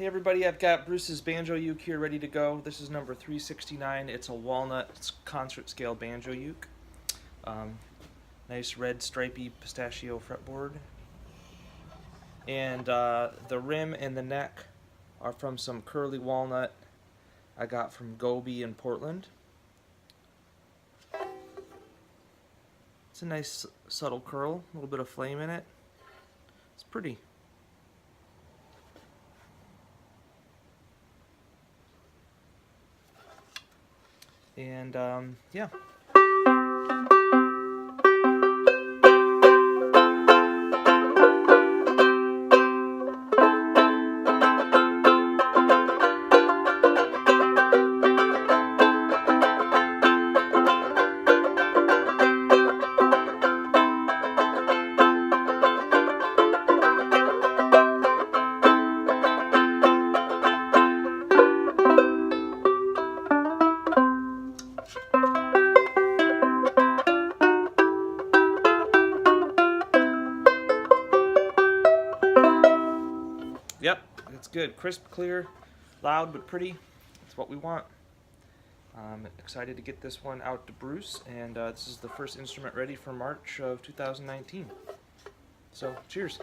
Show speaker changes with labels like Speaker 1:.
Speaker 1: Hey everybody, I've got Bruce's Banjo Uke here ready to go. This is number 369. It's a Walnut concert scale Banjo Uke. Nice red stripy pistachio fretboard. And the rim and the neck are from some curly walnut I got from Gobi in Portland. It's a nice subtle curl, a little bit of flame in it. It's pretty. And yeah. Yep, it's good. Crisp, clear, loud, but pretty. That's what we want. I'm excited to get this one out to Bruce, and this is the first instrument ready for March of 2019. So, cheers.